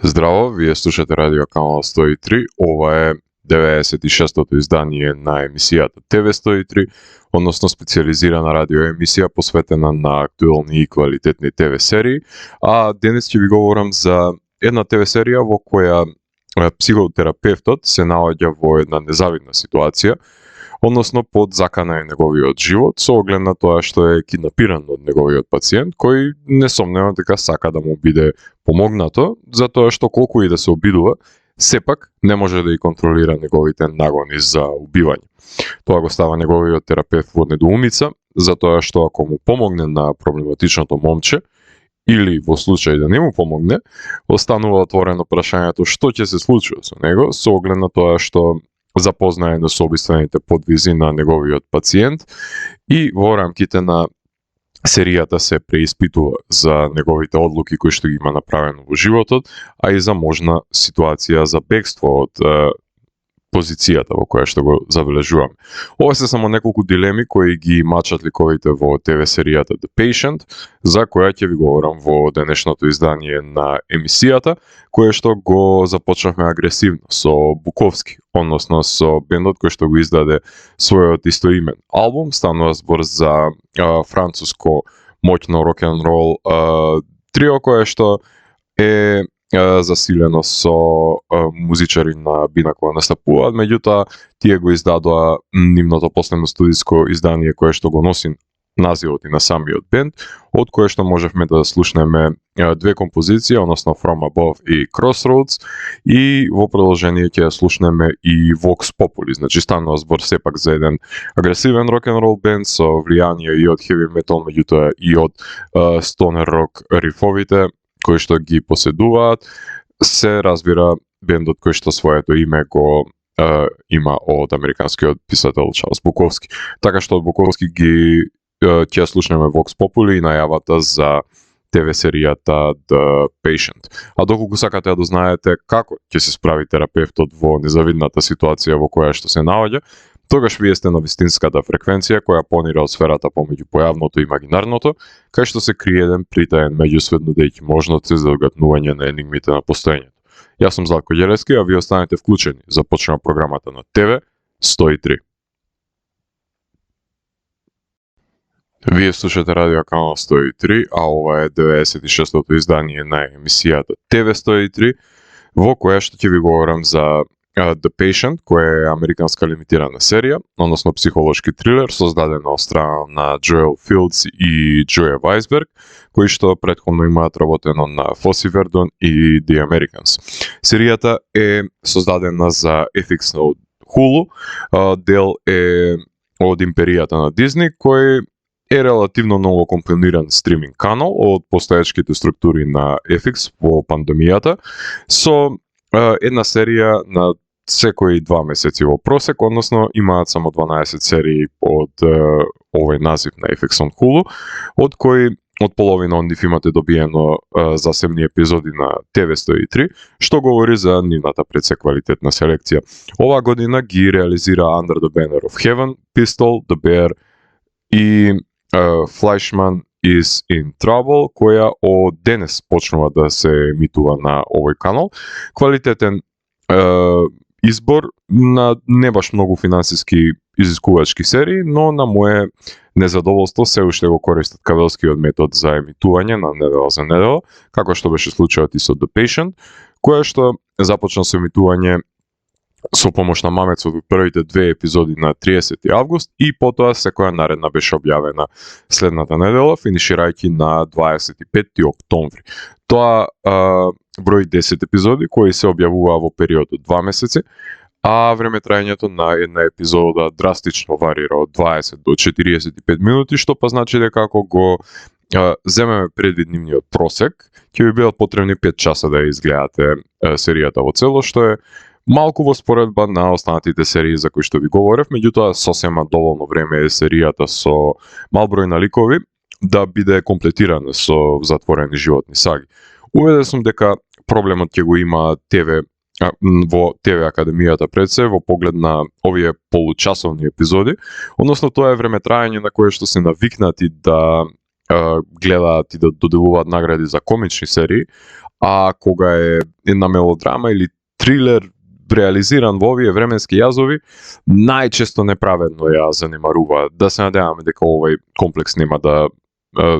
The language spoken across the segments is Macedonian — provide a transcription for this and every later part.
Здраво, вие слушате Радио Канал 103, ова е 96-тото издание на емисијата ТВ 103, односно специализирана радио емисија посветена на актуелни и квалитетни ТВ серии, а денес ќе ви говорам за една ТВ серија во која психотерапевтот се наоѓа во една незавидна ситуација, односно под закана е неговиот живот, со оглед на тоа што е киднапиран од неговиот пациент, кој несомнено дека сака да му биде помогнато, затоа што колку и да се обидува, сепак не може да и контролира неговите нагони за убивање. Тоа го става неговиот терапевт во недоумица, затоа што ако му помогне на проблематичното момче, или во случај да не му помогне, останува отворено прашањето што ќе се случи со него, со оглед на тоа што запознаено со обиствените подвизи на неговиот пациент и во рамките на серијата се преиспитува за неговите одлуки кои што ги има направено во животот, а и за можна ситуација за бегство од позицијата во која што го забележуваме. Ова се само неколку дилеми кои ги мачат ликовите во ТВ серијата The Patient, за која ќе ви говорам во денешното издание на емисијата, кое што го започнавме агресивно со Буковски, односно со бендот кој што го издаде својот истоимен албум. Станува збор за француско моќно рок-н-рол трио кое што е засилено со музичари на бина која настапуваат, меѓутоа тие го издадоа нивното последно студиско издание кое што го носи називот и на самиот бенд, од кое што можевме да слушнеме две композиции, односно From Above и Crossroads, и во продолжение ќе слушнеме и Vox Populi, значи станува збор сепак за еден агресивен рок-н-рол бенд со влијание и од heavy metal, меѓутоа и од stoner rock рифовите кои што ги поседуваат, се разбира бендот кој што своето име го има од американскиот писател Чарлс Буковски. Така што од Буковски ги ќе слушнеме Vox Populi и најавата за ТВ серијата The Patient. А доколку сакате да знаете како ќе се справи терапевтот во незавидната ситуација во која што се наоѓа, тогаш вие сте на вистинската фреквенција која понира од сферата помеѓу појавното и имагинарното, кај што се крие еден притаен меѓусвет нудејќи можности за одгатнување на енигмите на постоењето. Јас сум Златко Ѓелевски, а вие останете вклучени. Започнува програмата на ТВ 103. Вие слушате Радио Канал 103, а ова е 96-тото издание на емисијата ТВ 103, во која што ќе ви говорам за The Patient, која е американска лимитирана серија, односно психолошки трилер, создадена од страна на Джоел Филдс и Джоја Вајсберг, кои што претходно имаат работено на Фоси Вердон и The Americans. Серијата е создадена за FX на Hulu, дел е од империјата на Дизни, кој е релативно многу компониран стриминг канал од постоечките структури на FX во пандемијата, со една серија на секои 2 месеци во просек, односно имаат само 12 серии од овој назив на FX on Hulu, од кои од половина од нив имате добиено засебни епизоди на ТВ 103, што говори за нивната предсеквалитетна селекција. Оваа година ги реализира Under the Banner of Heaven, Pistol, The Bear и Fleischman is in Trouble, која од денес почнува да се емитува на овој канал. Квалитетен избор на не баш многу финансиски изискувачки серии, но на моје незадоволство се уште го користат кабелскиот метод за емитување на недела за недела, како што беше случајот и со The Patient, која што започна со емитување со помош на мамецот во првите 2 епизоди на 30 август и потоа секоја наредна беше објавена следната недела, финиширајќи на 25 октомври. Тоа број 10 епизоди кои се објавуваа во период од 2 месеци, а времетраењето на една епизода драстично варира од 20 до 45 минути, што па значи дека ако го земеме предвид нивниот просек, ќе ви бидат потребни 5 часа да ја изгледате серијата во цело, што е малку во споредба на останатите серии за кои што ви говорев, меѓутоа сосема доволно време е серијата со мал број на ликови да биде комплетирана со затворени животни саги. Уведен сум дека проблемот ќе го има во ТВ Академијата пред се во поглед на овие получасовни епизоди, односно тоа е времетраење на кое што се навикнати да гледаат и да доделуваат награди за комични серии, а кога е една мелодрама или трилер реализиран во овие временски јазови, најчесто неправедно ја занимарува. Да се надеваме дека овој комплекс нема да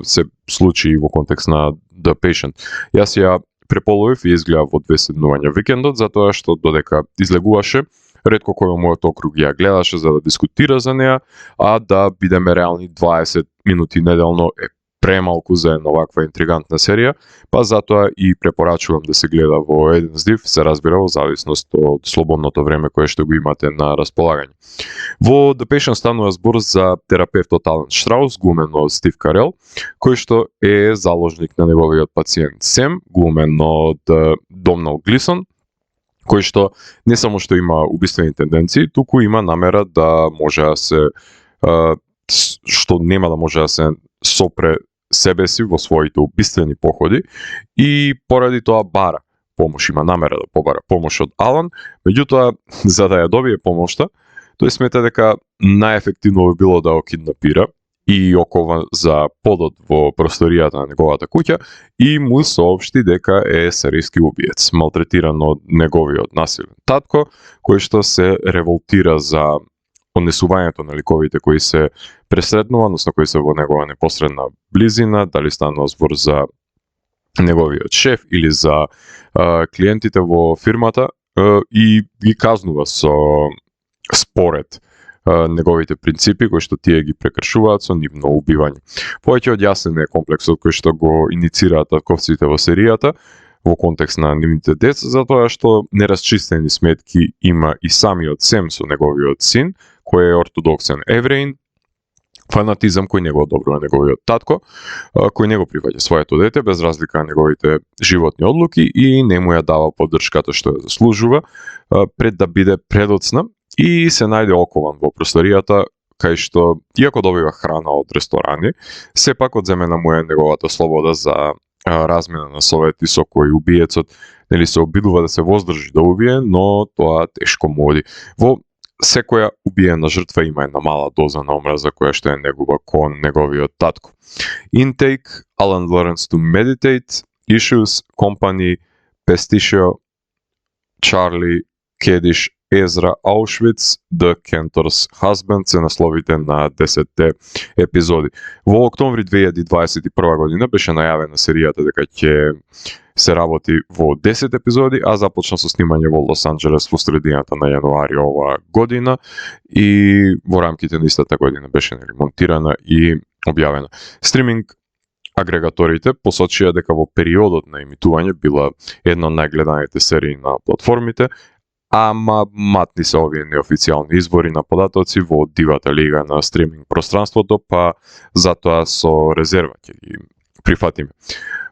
се случи во контекст на The Patient. Јас ја преполовив и изгледав во 2 седнувања викендот, затоа што додека излегуваше, ретко кој во мојот округ ја гледаше за да дискутира за неа, а да бидеме реални 20 минути неделно е премалку за една оваква интригантна серија, па затоа и препорачувам да се гледа во еден здив, се разбира во зависност од слободното време кое што го имате на располагање. Во The Patient станува збор за терапевтот Алан Штраус, глумен од Стив Карел, кој што е заложник на неговиот пациент Сем, глумен од Домнал Глисон, кој што не само што има убиствени тенденции, туку има намера да може да се што нема да може да се сопре себе си во своите убиствени походи и поради тоа бара помош, има намера да побара помош од Алан, меѓутоа за да ја добие помошта, тој смета дека најефективно би било да го киднапира и окова за подот во просторијата на неговата куќа и му соопшти дека е серијски убиец, малтретиран од неговиот насилен татко, кој што се револтира за однесувањето на ликовите кои се пресретнува, односно кои се во негова непосредна близина, дали станува збор за неговиот шеф или за клиентите во фирмата и ги казнува според неговите принципи кои што тие ги прекршуваат со нивно убивање. Повеќе од јасен е комплексот кој што го иницираат татковците во серијата во контекст на нивните деца, затоа што неразчистени сметки има и самиот Сем со неговиот син, кој е ортодоксен евреин, фанатизам кој не го одобрува неговиот татко, кој не го прифаќа своето дете без разлика на неговите животни одлуки и не му ја дава поддршката што ја заслужува пред да биде предоцна и се најде окован во просторијата кај што, иако добива храна од ресторани, сепак одземена му е неговата слобода за размена на совети со кој убиецот нели се обидува да се воздржи да убие, но тоа тешко му оди. Во секоја убиена жртва има една мала доза на омраза која што е негува кон неговиот татко. Intake, Alan learns to meditate, Issues, Company, Pesticcio, Charlie, Kedish, Ezra, Auschwitz, The Cantor's Husband се насловите на 10-те епизоди. Во октомври 2021 година беше најавена серијата дека ќе се работи во 10 епизоди, а започна со снимање во Лос Анџелес во средината на јануари оваа година и во рамките на истата година беше монтирана и објавена. Стриминг агрегаторите посочија дека во периодот на емитување била една од најгледаните серии на платформите, ама матни се овие неофицијални избори на податоци во дивата лига на стриминг пространството, па затоа со резерва ќе ги прифатиме.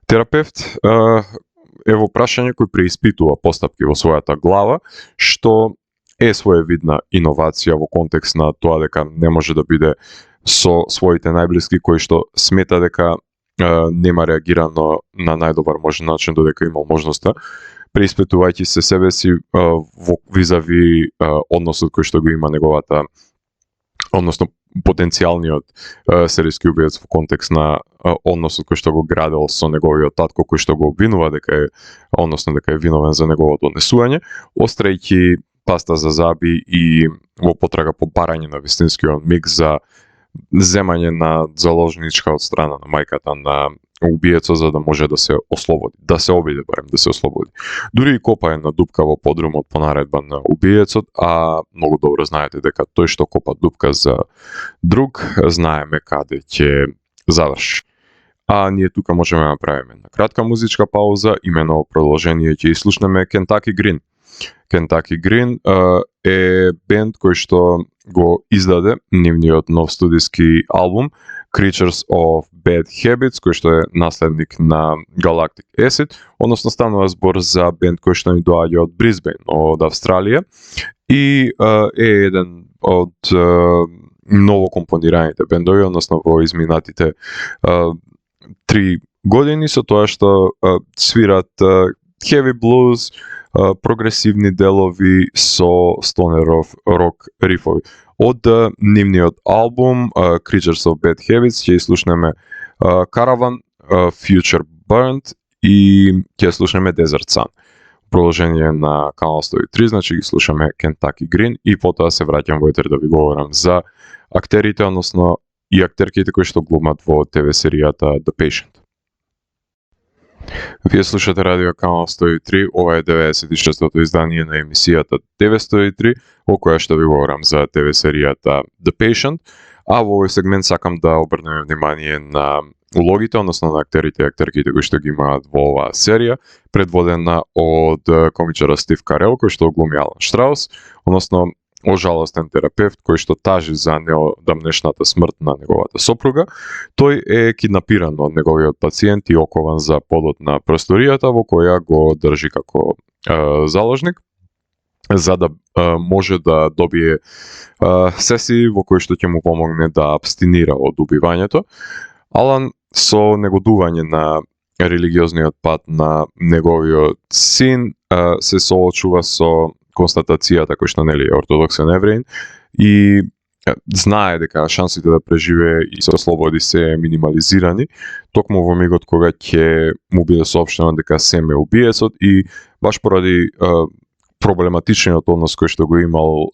Терапевт е во прашање кој преиспитува постапки во својата глава, што е своевидна иновација во контекст на тоа дека не може да биде со своите најблиски кои што смета дека нема реагирано на најдобар можен начин додека имал можноста, преиспитувајќи се себе си во визави односот кој што го има неговата, односно потенцијалниот серијски убиец во контекст на односот кој што го градел со неговиот татко, кој што го обвинува дека е, односно дека е виновен за неговото однесување, острајќи паста за заби и во потрага по барање на вистинскиот миг за земање на заложничка од страна на мајката на убиецот за да може да се ослободи, да се обиде барем да се ослободи. Дури и копа една дупка во подрумот по наредба на убиецот, а многу добро знаете дека тој што копа дупка за друг, знаеме каде ќе заврши. А ние тука можеме да направиме една кратка музичка пауза, имено во продолжение ќе слушнеме Kentucky Green. Kentucky Green е бенд кој што го издаде нивниот нов студиски албум Creatures of Bad Habits, кој што е наследник на Galactic Acid, односно станува збор за бенд кој што ни доаѓа од Брисбен, од Австралија и е еден од ново компонираните бендови, односно во изминатите 3 години со тоа што свират heavy blues, прогресивни делови со стонеров рок рифови. Од нивниот албум Creatures of Bad Habits ќе слушнеме Caravan, Future Burned и ќе слушаме Desert Sun. Продолжение на канал 103, значи ги слушаме Kentucky Green и потоа се враќам во етер да ви говорам за актерите, односно и актерките кои што глумат во ТВ серијата The Patient. Вие слушате радио канал 103, ова е 96-тото издание на емисијата 903, во која што ви говорам за ТВ серијата The Patient, а во овој сегмент сакам да обрнеме внимание на улогите, односно на актерите и актерките кои што ги имаат во оваа серија, предводена од комичарот Стив Карел, кој што глуми Алан Штраус, односно ожалостен терапевт кој што тажи за неодамнешната смрт на неговата сопруга. Тој е киднапиран од неговиот пациент и окован за подот на просторијата во која го држи како заложник, за да може да добие сесии во кои што ќе му помогне да абстинира од убивањето. Алан со негодување на религиозниот пат на неговиот син се соочува со констатацијата кој што нели е ортодоксен евреин и знае дека шансите да преживее и се ослободи се минимализирани, токму во мигот кога ќе му биде соопштено дека Сем е убиецот и баш поради проблематичниот однос кој што го имал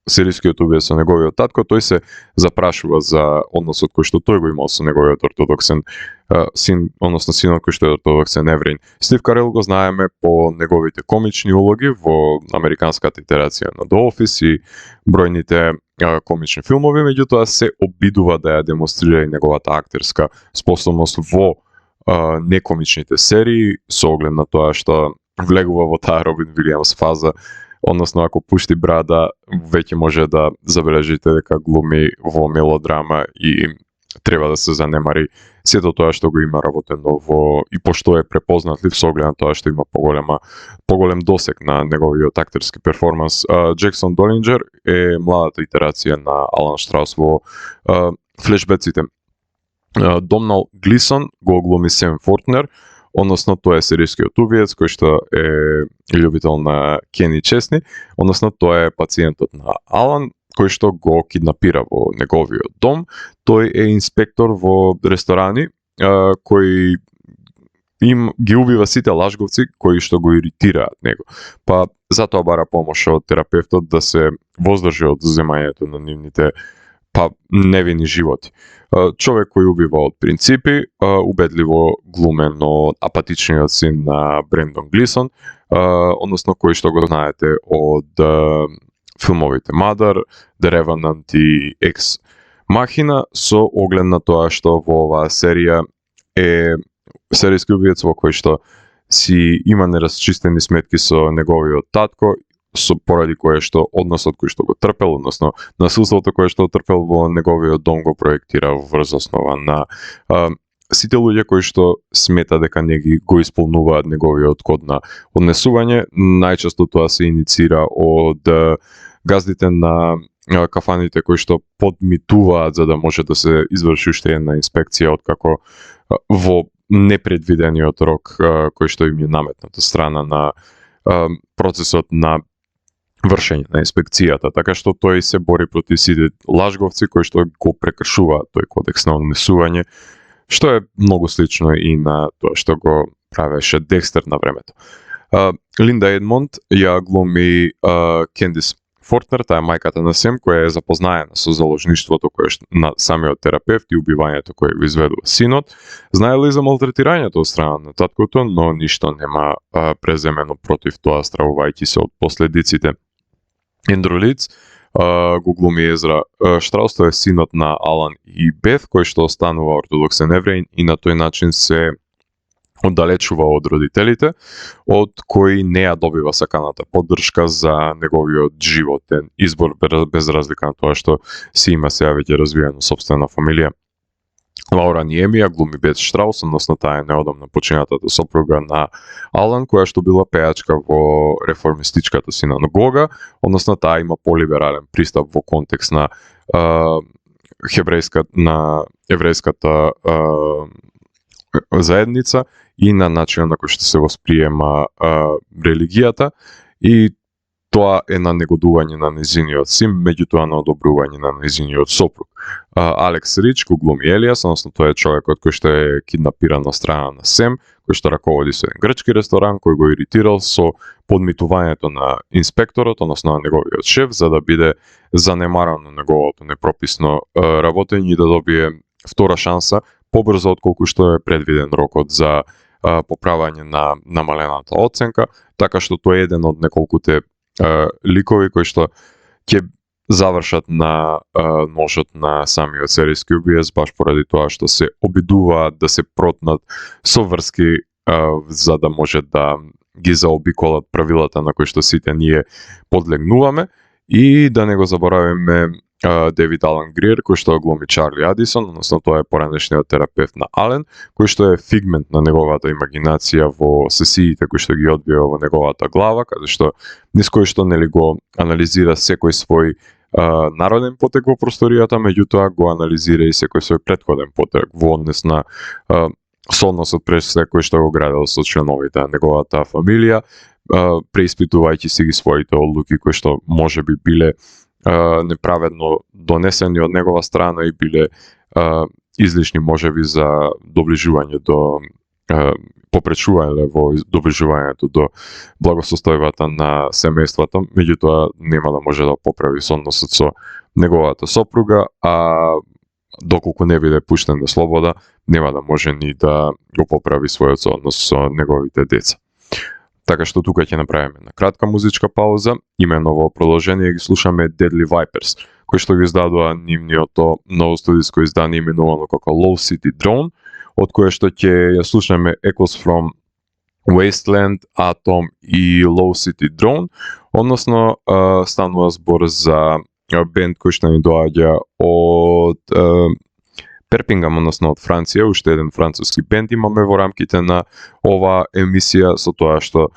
серискиот убиец со неговиот татко, тој се запрашува за односот кој што тој го имал со неговиот ортодоксен син, односно синот кој што е ортодоксен евреин. Стив Карел го знаеме по неговите комични улоги во американската итерација на The Office и бројните комични филмови, меѓутоа се обидува да ја демонстрира и неговата актерска способност во некомичните серии, со оглед на тоа што влегува во таа Робин Вилијамс фаза, односно ако пушти брада, веќе може да забележите дека глуми во мелодрама и треба да се занемари сето тоа што го има работено во и пошто е препознатлив со оглед на тоа што има поголем досег на неговиот актерски перформанс. Джексон Долинџер е младата итерација на Алан Штраус во флешбеците. Домнал Глисон го глуми Сем Фортнер, односно тоа е серискиот убиец кој што е љубител на Кени Чесни, односно тоа е пациентот на Алан кој што го киднапира во неговиот дом. Тој е инспектор во ресторани кој ги убива сите лажговци кои што го иритираат него. Па затоа бара помош од терапевтот да се воздржи од земањето на нивните невини животи. Човек кој убива од принципи, убедливо глумен од апатичниот син на Брендон Глисон, односно кој што го знаете од филмовите Mother, The Revenant и Ex Machina, со оглед на тоа што во оваа серија е серијски убиец во кој што си има неразчистени сметки со неговиот татко, поради кое што односот кој што го трпел, односно насилството кое што трпел во неговиот дом го проектира врз основа на сите луѓе кои што смета дека не го исполнуваат неговиот код на однесување. Најчесто тоа се иницира од газдите на кафаните кои што подмитуваат за да може да се изврши уште една инспекција откако во непредвидениот рок кој што им е наметнат од страна на процесот на вршење на инспекцијата, така што тој се бори против сите лажговци кои што го прекршуваат тој кодекс на однесување, што е многу слично и на тоа што го правеше Декстер на времето. Линда Едмонд ја глуми Кендис Фортнер, таа е мајката на Сем, која е запознаена со заложништвото кое на самиот терапевт и убивањето кое го изведува синот. Знаела и за малтретирањето од страна на таткото, но ништо нема преземено против тоа, стравувајќи се од последиците. Ендрю Лиц го глуми Езра Штраус, тој е синот на Алан и Бет, кој што останува ортодоксен евреин и на тој начин се оддалечува од родителите, од кои не ја добива саканата поддршка за неговиот животен избор, без разлика на тоа што си има сега веќе развиена собствена фамилија. Лаура Ниеми ја глуми Бет Штраус, односно таа е неодамна починатата сопруга на Алан, која што била пејачка во реформистичката синагога, односно таа има полиберален пристап во контекст на еврејската заедница и на начинот на кој што се восприема религијата, и тоа е на негодување на нејзиниот син, меѓутоа на одобрување на нејзиниот сопруг. Алекс Рич, кој глуми Елиас, односно тој е човекот кој што е киднапиран од страна на Сем, кој што раководи со еден грчки ресторан, кој го иритирал со подмитувањето на инспекторот, односно на неговиот шеф, за да биде занемарано неговото непрописно работење и да добие втора шанса побрзо отколку што е предвиден рокот за поправање на намалената оценка, така што тој е еден од неколкуте ликови кои што ќе завршат на ножот на самиот серијски убиец, баш поради тоа што се обидуваат да се протнат со врски за да може да ги заобиколат правилата на кои што сите ние подлегнуваме. И да не го заборавиме Девид Алан Гриер, кој што глуми Чарли Адисон, односно тоа е поранешниот терапевт на Ален, кој што е фигмент на неговата имагинација во сесиите кои што ги одвива во неговата глава, каде што низ кој што нели го анализира секој свој народен потек во просторијата, меѓутоа го анализира и секој свој претходен потек во однес на соодносот пред секој што го градел со членовите на неговата фамилија, преиспитувајќи си ги своите одлуки кои што можеби биле неправедно донесени од негова страна и биле излишни можеби за доближување до попречување во доближувањето до благосостојбата на семејството, меѓутоа нема да може да поправи соодносот со неговата сопруга, а доколку не биде пуштен на слобода, нема да може ни да го поправи својот сооднос со неговите деца. Така што тука ќе направиме на кратка музичка пауза, имено во продолжение ги слушаме Deadly Vipers, кој што ги издадува нивниото ново студиско издание именувано како Low City Drone, од кое што ќе ја слушаме Echoes from Wasteland, Atom и Low City Drone, односно станува збор за бенд кој што ни доаѓа од Перпингам, односно од Франција, уште еден француски бенд имаме во рамките на оваа емисија, со тоа што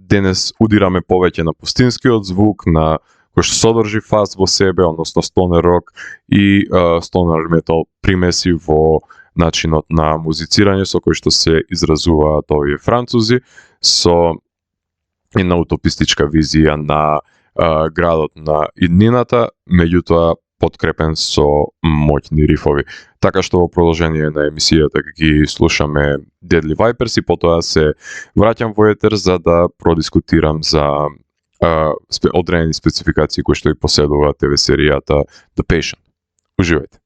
денес удираме повеќе на пустинскиот звук, на кој што содржи фаз во себе, односно стонер рок и стонер метал примеси во начинот на музицирање со кој што се изразуваат овие французи, со една утопистичка визија на градот на иднината, меѓутоа подкрепен со моќни рифови. Така што во продолжение на емисијата ги слушаме Deadly Vipers и потоа се враќам во етер за да продискутирам за одредени спецификации кои што и поседува ТВ серијата The Patient. Уживајте.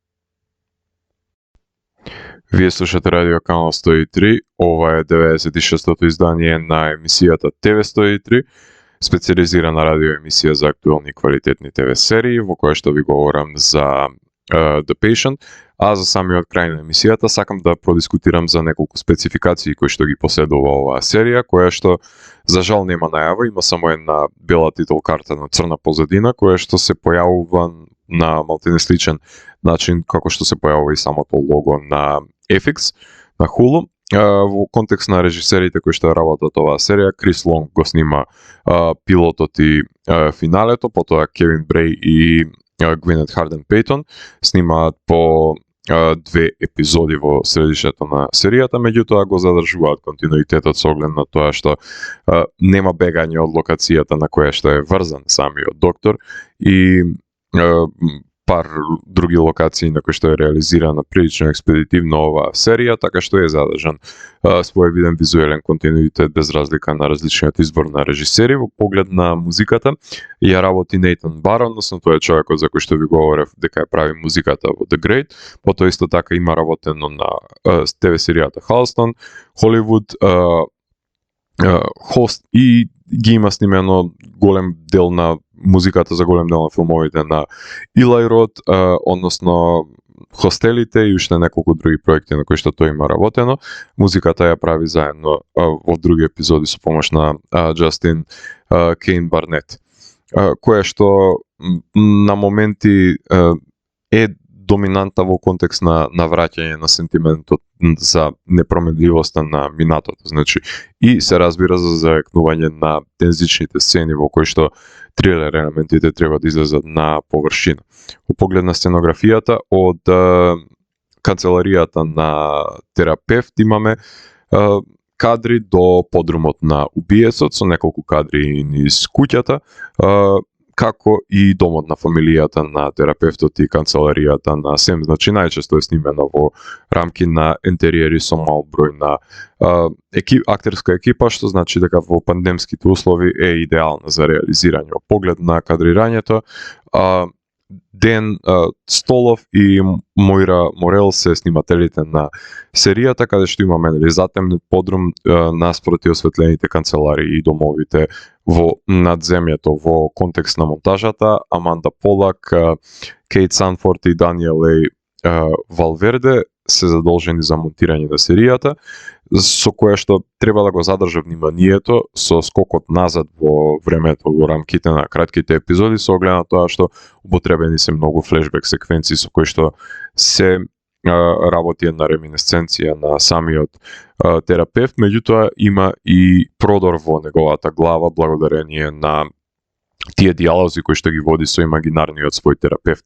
Вие слушате радио канал 103, ова е 96-тото издание на емисијата ТВ 103, специализирана радио емисија за актуелни и квалитетни ТВ серии, во која што ви говорам за The Patient, а за самиот крај на емисијата сакам да продискутирам за неколку спецификации кои што ги поседува оваа серија, која што за жал нема најава, има само една бела титул карта на црна позадина, која што се појавува на малтине сличен начин како што се појавува и самото лого на FX, на Hulu. Во контекст на режисерите кои што работат оваа серија, Крис Лонг го снима пилотот и финалето, потоа Кевин Брей и Гвинет Харден Пейтон снимаат по две епизоди во средишето на серијата, меѓутоа го задржуваат континуитетот со оглед на тоа што нема бегање од локацијата на која што е врзан самиот доктор и пар други локации на кои што е реализирана прилично експедитивно оваа серија, така што е задржан своевиден визуелен континуитет без разлика на различниот избор на режисери. Во поглед на музиката ја работи Нейтан Барон, односно тој е човекот за кој што ви говорев дека ја прави музиката во The Great, потоа исто така има работено на ТВ серијата Halston, Hollywood, Host и ги има снимено голем дел на музиката за голем дел на филмовите на Илај Род, односно Хостелите и уште неколку други проекти на кои што тој има работено. Музиката ја прави заедно во други епизоди со помош на Джастин Кейн Барнет, која што на моменти е доминанта во контекст на враќање на сентиментот за непроменливоста на минатото, значи и се разбира за заекнување на тензичните сцени во кои што трилер елементите треба да излезат на површина. Во поглед на сценографијата од канцеларијата на терапевт имаме кадри до подрумот на убиецот со неколку кадри низ куќата, како и домот на фамилијата на терапевтот и канцеларијата на Сем. Значи, најчесто е снимена во рамки на интериери со мал број на актерска екипа, што значи дека во пандемските услови е идеална за реализирање. Поглед на кадрирањето, Ден Столов и Моира Морел се снимателите на серијата, каде што имаме затемнет подрум наспроти осветлените канцеларии и домовите во надземјето. Во контекст на монтажата, Аманда Полак, Кейт Санфорд и Даниел Валверде се задолжени за монтирање на серијата, со кое што треба да го задржа вниманието со скокот назад во времето во рамките на кратките епизоди, со оглед на тоа што употребени се многу флешбек секвенции со кои што се работи една реминесценција на самиот терапевт, меѓутоа има и продор во неговата глава благодарение на тие диалози кои што ги води со имагинарниот свој терапевт.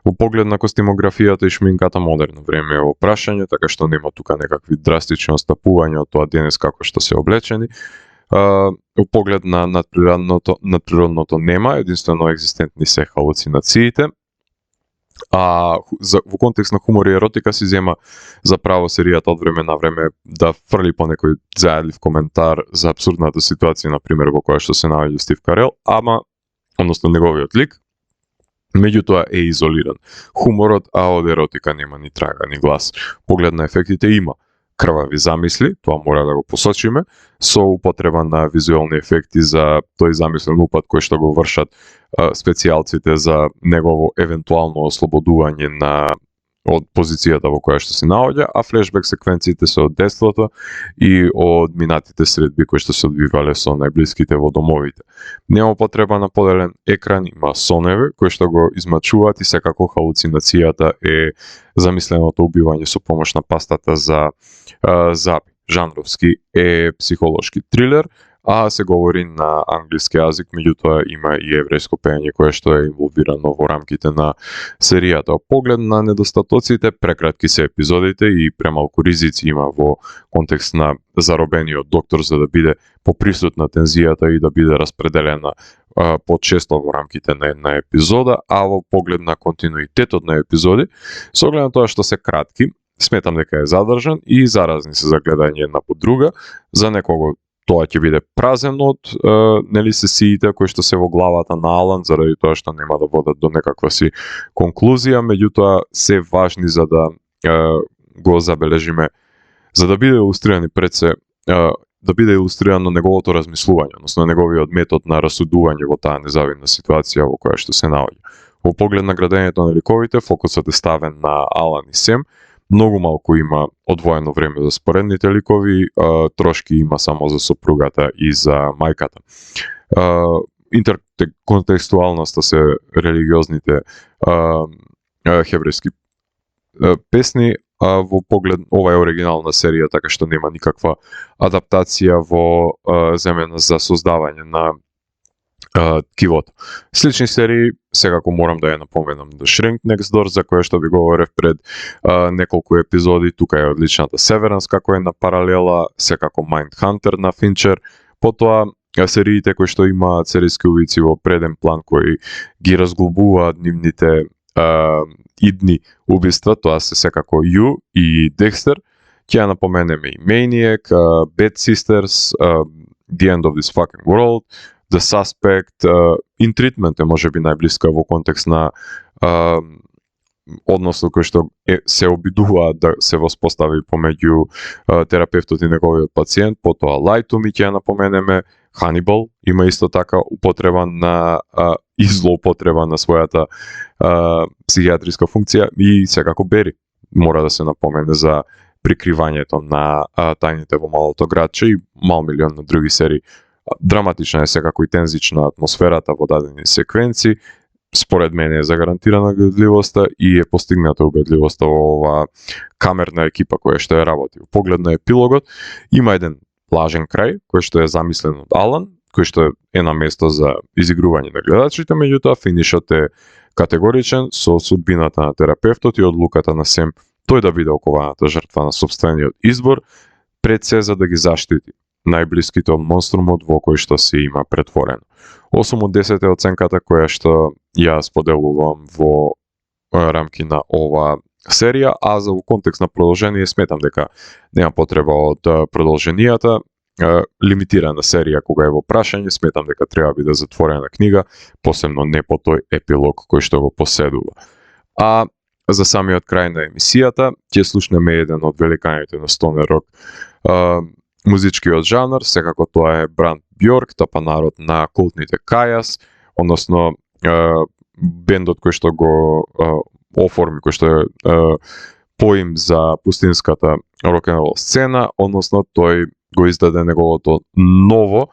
Во поглед на костимографијата и шминката, модерно време е во прашање, така што нема тука некакви драстични отстапувања од тоа денес како што се облечени. Во поглед на надприродното нема, единствено екзистентни се халуцинациите. Во контекст на хумор и еротика си зема за право серијата од време на време да фрли по некој зајадлив коментар за апсурдната ситуација, на пример, во која што се наоѓа Стив Карел, односно неговиот лик, меѓутоа е изолиран. Хуморот, од еротика нема ни трага, ни глас. Поглед на ефектите има крвави замисли, тоа мора да го посочиме, со употреба на визуелни ефекти за тој замислен упад кој што го вршат специјалците за негово евентуално ослободување од позицијата во која што се наоѓа, а флешбек секвенциите се од детството и од минатите средби кои што се одвивале со најблиските во домовите. Нема потреба на поделен екран, има соневи кои што го измачуваат и секако халуцинацијата е замисленото убивање со помош на пастата за запи. Жанровски е психолошки трилер, се говори на англиски јазик, меѓутоа има и еврејско пеење кое што е инволвирано во рамките на серијата. Поглед на недостатоците, прекратки се епизодите и премалку ризици има во контекст на заробениот доктор за да биде поприсутна тензијата и да биде распределена почесто во рамките на една епизода, во поглед на континуитетот на епизоди, со оглед на тоа што се кратки, сметам дека е задржан и заразни се за гледање една по друга. За некого тоа ќе биде празен од сесиите кои што се во главата на Алан, заради тоа што нема да водат до некаква си конклузија, меѓутоа се важни за да го забележиме, за да биде илустрирани пред се, да биде илустрирано неговото размислување, односно неговиот метод на расудување во таа незавидна ситуација во која што се наоѓа. Во поглед на градењето на ликовите, фокусот е ставен на Алан и Сем. Многу малку има одвоено време за споредните ликови, трошки има само за сопругата и за мајката. Интерконтекстуалноста се религиозните хеврејски песни, во поглед ова е оригинална серија, така што нема никаква адаптација во земена за создавање на ткивото. Слични серии, секако морам да ја напоменам The Shrink Next Door, за која што ви говорев пред неколку епизоди. Тука е одличната Severance, како е на паралела, секако Mindhunter на Финчер, потоа сериите кои што имаат серијски убици во преден план, кои ги разглобуваат нивните идни убиства, тоа се секако You и Dexter. Ќе ја напоменеме и Maniac, Bad Sisters, The End of This Fucking World, The Suspect, In Treatment е можеби најблиска во контекст на односно кој што се обидуваат да се воспостави помеѓу терапевтот и неговиот пациент, потоа Lie to Me ќе ја напоменеме, Hannibal има исто така употреба на и злоупотреба на својата психијатриска функција и секако Бери мора да се напомене за прикривањето на тајните во малото градче и мал милион на други серии. Драматична е секако и тензична атмосферата во дадени секвенци. Според мене е загарантирана гледливоста и е постигната убедливоста во оваа камерна екипа која што е работи. Во поглед на епилогот има еден лажен крај кој што е замислен од Алан, кој што е на место за изигрување на гледачите, меѓутоа финишот е категоричен со судбината на терапевтот и одлуката на Сем тој да биде окованата жртва на сопствениот избор, пред се за да ги заштити најблиските од монструмот во кој што се има претворено. 8 од 10 е оценката која што ја споделувам во рамки на ова серија, а за во контекст на продолжение сметам дека нема потреба од продолженијата. Лимитирана серија кога е во прашање, сметам дека треба да биде затворена книга, посебно не по тој епилог кој што го поседува. А за самиот крај на емисијата ќе слушнеме еден од великаните на стонер рок музичкиот жанр, секако тоа е Бранд Бьорк, тапанарот на култните Кајас, односно бендот кој што го оформи, кој што е поим за пустинската рок-н-рол сцена, односно тој го издаде неговото ново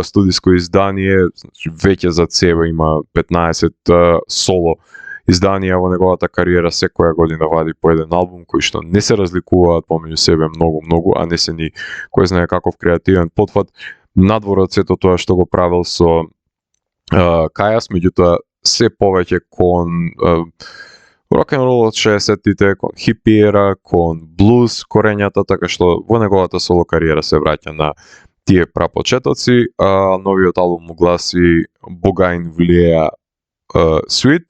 студиско издание, значи веќе за себе има 15 соло изданија во неговата кариера, секоја година вади по еден албум кои што не се разликуваат помеѓу себе многу, а не се ни кој знае каков креативен потфат надвор од сето тоа што го правил со Кајас, меѓутоа се повеќе кон рок-н-рол од 60-тите, кон хипиера, кон блуз корењата, така што во неговата соло кариера се враќа на тие прапочетоци. Новиот албум му гласи Богаин влиеа Sweet,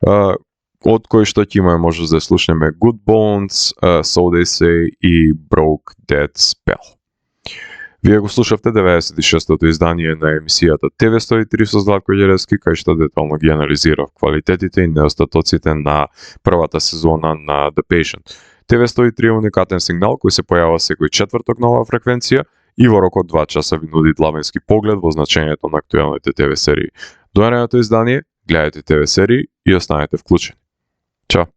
од кој што ќе имаме можност да слушнеме Good Bones, So They Say и Broke Dead Spell. Вие го слушавте 96-тото издание на емисијата TV103 со Златко Ѓеревски, кај што детално ги анализирав квалитетите и неостатоците на првата сезона на The Patient. TV103 е уникатен сигнал кој се појава секој четврток на оваа фреквенција и во рок од 2 часа ви нуди длабенски поглед во значењето на актуелните ТВ серии. До наредното издание, гледајте ТВ серии и останете вклучени. Чао!